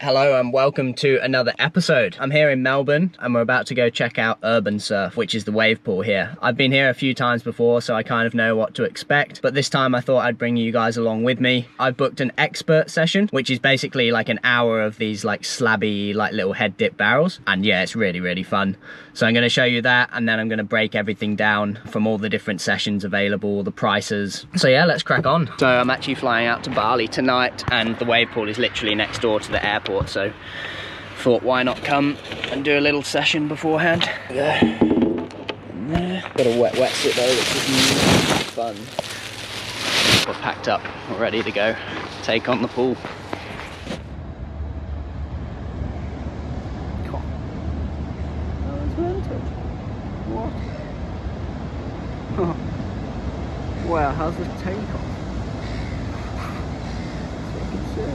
Hello and welcome to another episode. I'm here in Melbourne and we're about to go check out Urban Surf, which is the wave pool here. I've been here a few times before, so I kind of know what to expect, but this time I thought I'd bring you guys along with me. I've booked an expert session, which is basically like an hour of these like slabby, like little head dip barrels. And yeah, it's really fun. So I'm gonna show you that, and then I'm gonna break everything down from all the different sessions available, the prices. So yeah, let's crack on. So I'm actually flying out to Bali tonight, and the wave pool is literally next door to the airport. So thought, why not come and do a little session beforehand. There. Got a wet wetsuit though, which is fun. We're packed up, we're ready to go take on the pool. What? Wow, how's the takeoff? Fucking sick.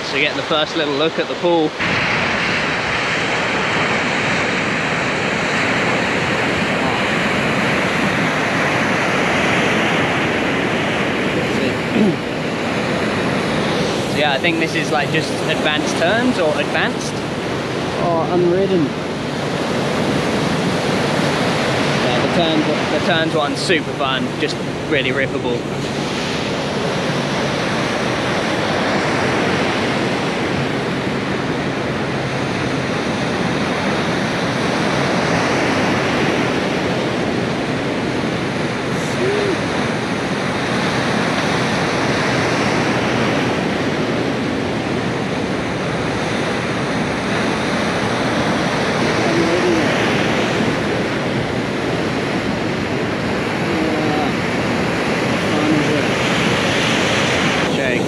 So getting the first little look at the pool. So yeah, I think this is like just advanced turns or advanced. Oh, unridden. Yeah, the turns one's super fun, just really rippable.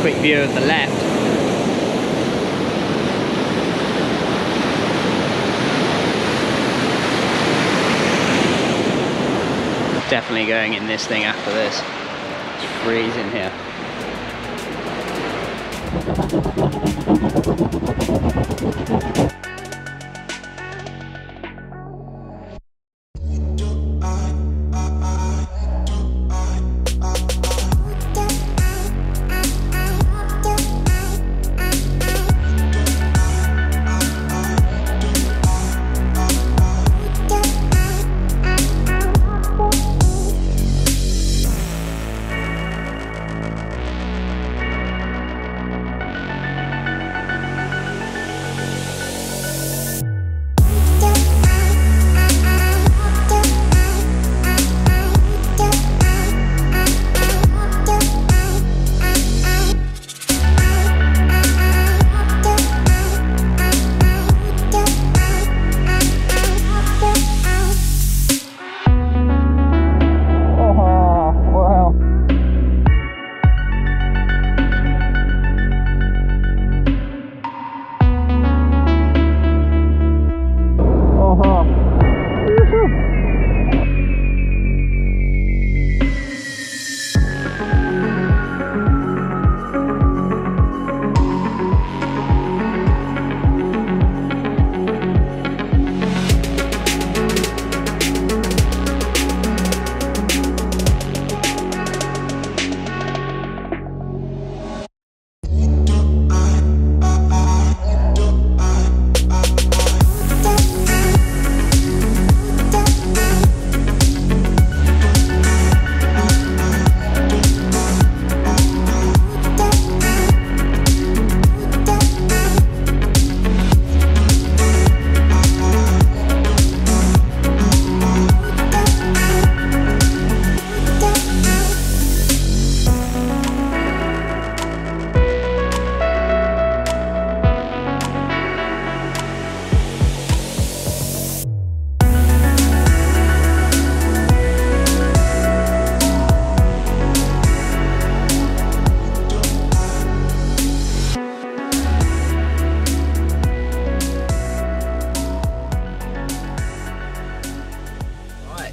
Quick view of the left. Definitely going in this thing after this. It's freezing here.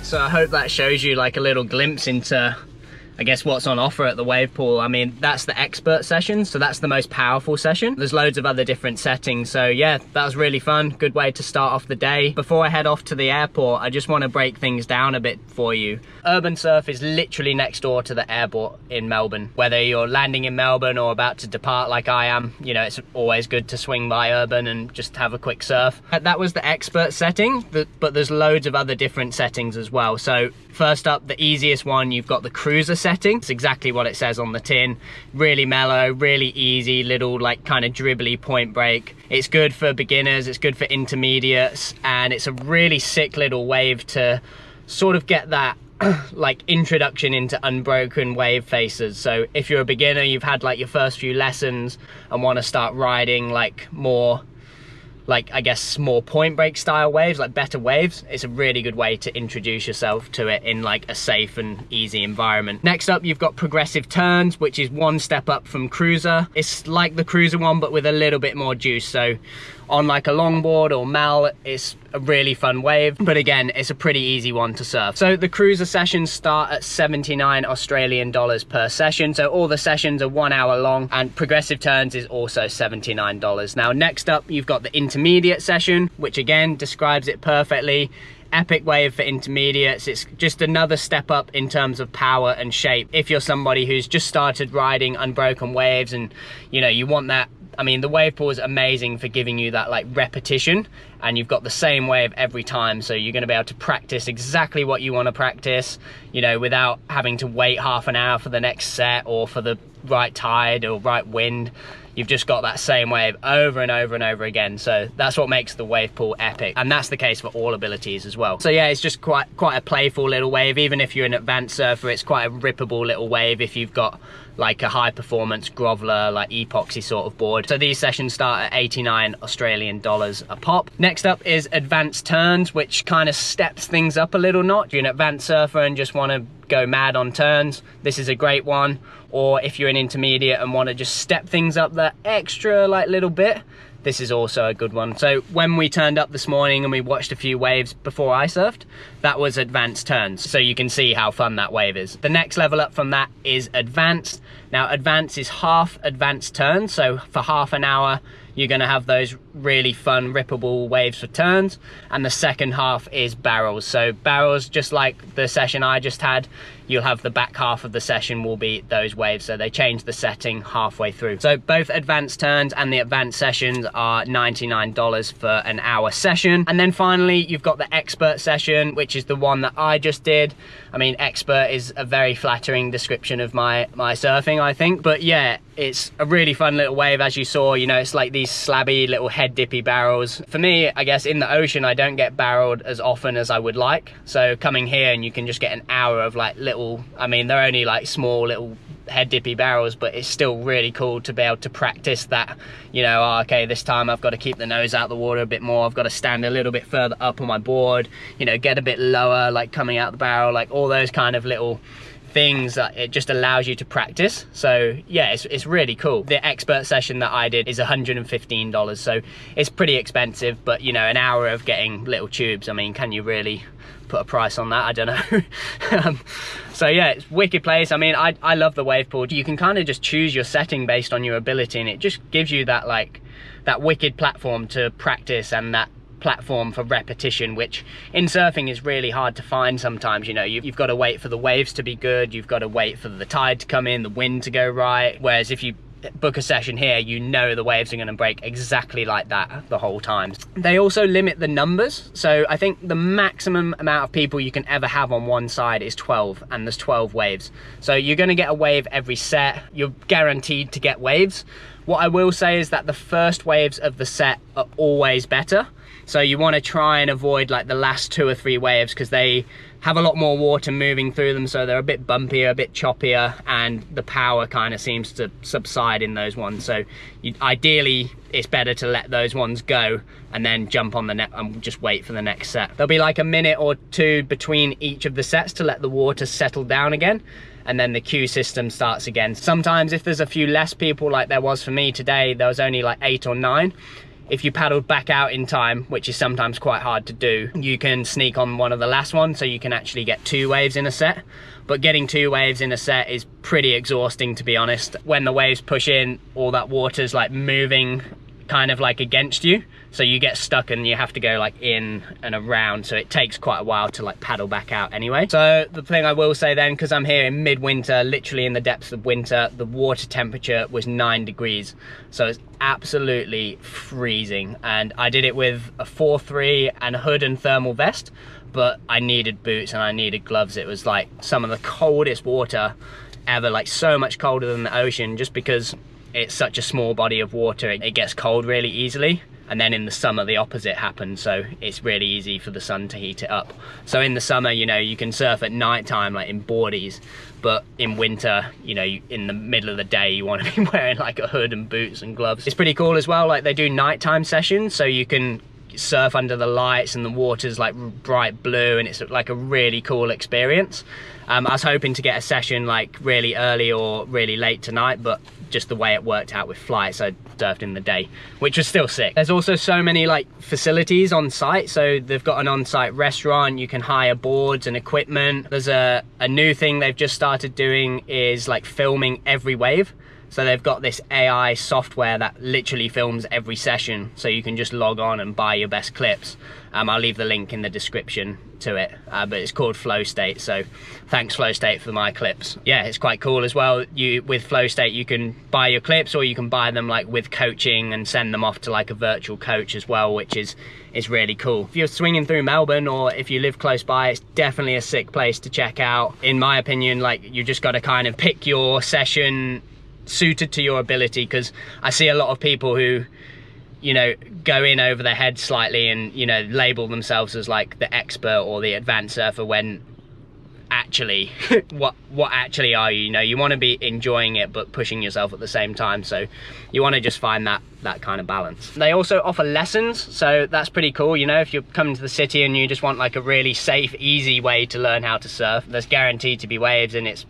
So I hope that shows you like a little glimpse into I guess what's on offer at the wave pool, I mean, that's the expert session, so that's the most powerful session. There's loads of other different settings, so yeah, that was really fun. Good way to start off the day. Before I head off to the airport, I just want to break things down a bit for you. Urban Surf is literally next door to the airport in Melbourne. Whether you're landing in Melbourne or about to depart like I am, you know, it's always good to swing by Urban and just have a quick surf. That was the expert setting, but there's loads of other different settings as well. So first up, the easiest one, you've got the cruiser setting. It's exactly what it says on the tin. Really mellow, really easy, little like kind of dribbly point break. It's good for beginners, it's good for intermediates, and it's a really sick little wave to sort of get that like introduction into unbroken wave faces. So if you're a beginner, you've had like your first few lessons and want to start riding like more, like I guess more point break style waves, like better waves, it's a really good way to introduce yourself to it in like a safe and easy environment. Next up, you've got progressive turns, which is one step up from cruiser. It's like the cruiser one, but with a little bit more juice. So on like a longboard or mal, it's a really fun wave, but again, it's a pretty easy one to surf. So the cruiser sessions start at 79 Australian dollars per session. So all the sessions are 1 hour long, and progressive turns is also $79. Now, next up, you've got the intermediate session, which again describes it perfectly. Epic wave for intermediates. It's just another step up in terms of power and shape. If you're somebody who's just started riding unbroken waves and you know, you want that, I mean, the wave pool is amazing for giving you that like repetition, and you've got the same wave every time, so you're going to be able to practice exactly what you want to practice, you know, without having to wait half an hour for the next set or for the right tide or right wind. You've just got that same wave over and over and over again. So that's what makes the wave pool epic, and that's the case for all abilities as well. So yeah, it's just quite a playful little wave. Even if you're an advanced surfer, it's quite a rippable little wave if you've got like a high performance groveler, like epoxy sort of board. So these sessions start at 89 Australian dollars a pop. Next up is advanced turns, which kind of steps things up a little notch. If you're an advanced surfer and just want to go mad on turns, this is a great one. Or if you're an intermediate and want to just step things up that extra like little bit, this is also a good one. So when we turned up this morning and we watched a few waves before I surfed, that was advanced turns. So you can see how fun that wave is. The next level up from that is advanced. Now advanced is half advanced turns. So for half an hour, you're gonna have those really fun rippable waves for turns. And the second half is barrels. So barrels, just like the session I just had, you'll have the back half of the session will be those waves. So they change the setting halfway through. So both advanced turns and the advanced sessions are $99 for an hour session. And then finally, you've got the expert session, which is the one that I just did. I mean, expert is a very flattering description of my surfing, I think. But yeah, it's a really fun little wave, as you saw. You know, it's like these slabby little head dippy barrels. For me, I guess in the ocean, I don't get barreled as often as I would like. So coming here and you can just get an hour of like little, I mean, they're only like small little head dippy barrels, but it's still really cool to be able to practice that, you know, oh, okay, this time I've got to keep the nose out the water a bit more, I've got to stand a little bit further up on my board, you know, get a bit lower, like coming out the barrel, like all those kind of little things that it just allows you to practice. So yeah, it's really cool. The expert session that I did is $115, so it's pretty expensive, but you know, an hour of getting little tubes, I mean, can you really put a price on that? I don't know. So yeah, it's a wicked place. I mean, I love the wave pool. You can kind of just choose your setting based on your ability, and it just gives you that like that wicked platform to practice and that platform for repetition, which in surfing is really hard to find sometimes. You know, you've got to wait for the waves to be good, you've got to wait for the tide to come in, the wind to go right, whereas if you book a session here, you know the waves are going to break exactly like that the whole time. They also limit the numbers, so I think the maximum amount of people you can ever have on one side is 12, and there's 12 waves. So you're going to get a wave every set, you're guaranteed to get waves. What I will say is that the first waves of the set are always better. So you want to try and avoid like the last 2 or 3 waves, because they have a lot more water moving through them, so they're a bit bumpier, a bit choppier, and the power kind of seems to subside in those ones. So ideally, it's better to let those ones go and then jump on the net and just wait for the next set. There'll be like a minute or 2 between each of the sets to let the water settle down again, and then the queue system starts again. Sometimes if there's a few less people, like there was for me today, there was only like 8 or 9, if you paddled back out in time, which is sometimes quite hard to do, you can sneak on one of the last ones, so you can actually get 2 waves in a set. But getting 2 waves in a set is pretty exhausting, to be honest. When the waves push in, all that water's like moving kind of like against you, so you get stuck and you have to go like in and around, so it takes quite a while to like paddle back out anyway. So the thing I will say then, because I'm here in midwinter, literally in the depths of winter, the water temperature was 9 degrees, so it's absolutely freezing. And I did it with a 4-3 and a hood and thermal vest, but I needed boots and I needed gloves. It was like some of the coldest water ever, like so much colder than the ocean, just because it's such a small body of water. It gets cold really easily, and then in the summer the opposite happens, so it's really easy for the sun to heat it up. So in the summer, you know, you can surf at night time like in boardies, but in winter, you know, in the middle of the day you want to be wearing like a hood and boots and gloves. It's pretty cool as well, like they do nighttime sessions, so you can surf under the lights and the water's like bright blue, and it's like a really cool experience. I was hoping to get a session like really early or really late tonight, but just the way it worked out with flights, I surfed in the day, which was still sick. There's also so many like facilities on site, so they've got an on-site restaurant, you can hire boards and equipment. There's a new thing they've just started doing is like filming every wave. So they've got this AI software that literally films every session, so you can just log on and buy your best clips. I'll leave the link in the description to it, but it's called Flow State, so thanks Flow State for my clips. Yeah, it's quite cool as well. With Flow State you can buy your clips, or you can buy them like with coaching and send them off to like a virtual coach as well, which is really cool. If you're swinging through Melbourne, or if you live close by, it's definitely a sick place to check out. In my opinion, like you just got to kind of pick your session suited to your ability, because I see a lot of people who, you know, go in over their head slightly and, you know, label themselves as like the expert or the advanced surfer, when actually what actually are you? You know, you want to be enjoying it but pushing yourself at the same time, so you want to just find that kind of balance. They also offer lessons, so that's pretty cool. You know, if you're coming to the city and you just want like a really safe, easy way to learn how to surf, there's guaranteed to be waves, and it's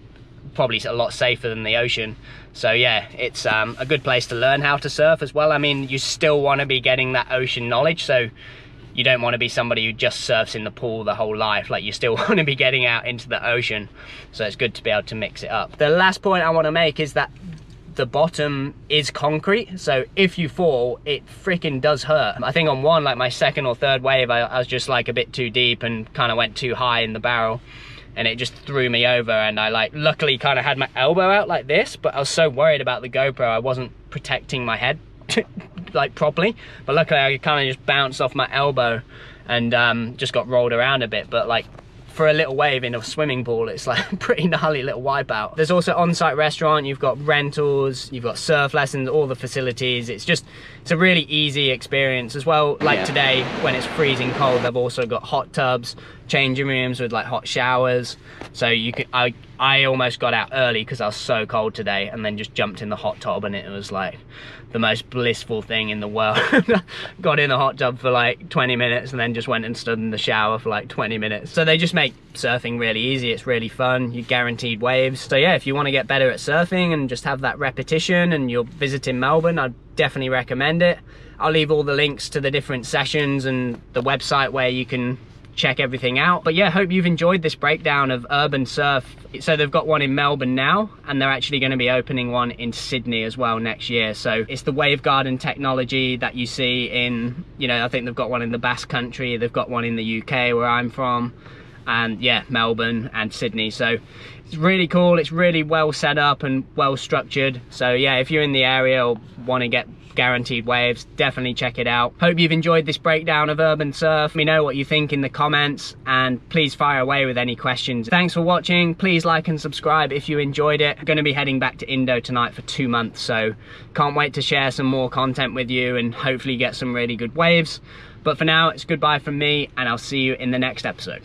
probably a lot safer than the ocean. So yeah, it's a good place to learn how to surf as well. I mean, you still want to be getting that ocean knowledge, so you don't want to be somebody who just surfs in the pool the whole life. Like, you still want to be getting out into the ocean, so it's good to be able to mix it up. The last point I want to make is that the bottom is concrete, so if you fall, it freaking does hurt. I think on one, like my second or third wave, I was just like a bit too deep and kind of went too high in the barrel, and it just threw me over, and I like luckily kind of had my elbow out like this, but I was so worried about the GoPro I wasn't protecting my head like properly, but luckily I kind of just bounced off my elbow and just got rolled around a bit. But like, for a little wave in a swimming pool, it's like a pretty gnarly little wipeout. There's also on-site restaurant, you've got rentals, you've got surf lessons, all the facilities. It's a really easy experience as well. Like today, when it's freezing cold, they've also got hot tubs, changing rooms with like hot showers. So you can, I almost got out early because I was so cold today, and then just jumped in the hot tub, and it was like the most blissful thing in the world. Got in the hot tub for like 20 minutes and then just went and stood in the shower for like 20 minutes. So they just make surfing really easy. It's really fun. You're guaranteed waves. So yeah, if you want to get better at surfing and just have that repetition, and you're visiting Melbourne, I'd definitely recommend it. I'll leave all the links to the different sessions and the website where you can check everything out. But yeah, hope you've enjoyed this breakdown of urban surf. So they've got one in Melbourne now, and they're actually going to be opening one in Sydney as well next year. So it's the wave garden technology that you see in, you know, I think they've got one in the Basque Country, they've got one in the UK where I'm from, and yeah, Melbourne and Sydney. So it's really cool. It's really well set up and well structured. So yeah, if you're in the area or want to get guaranteed waves, definitely check it out. Hope you've enjoyed this breakdown of urban surf. Let me know what you think in the comments, and please fire away with any questions. Thanks for watching. Please like and subscribe if you enjoyed it. I'm going to be heading back to Indo tonight for 2 months, so can't wait to share some more content with you and hopefully get some really good waves. But for now, it's goodbye from me, and I'll see you in the next episode.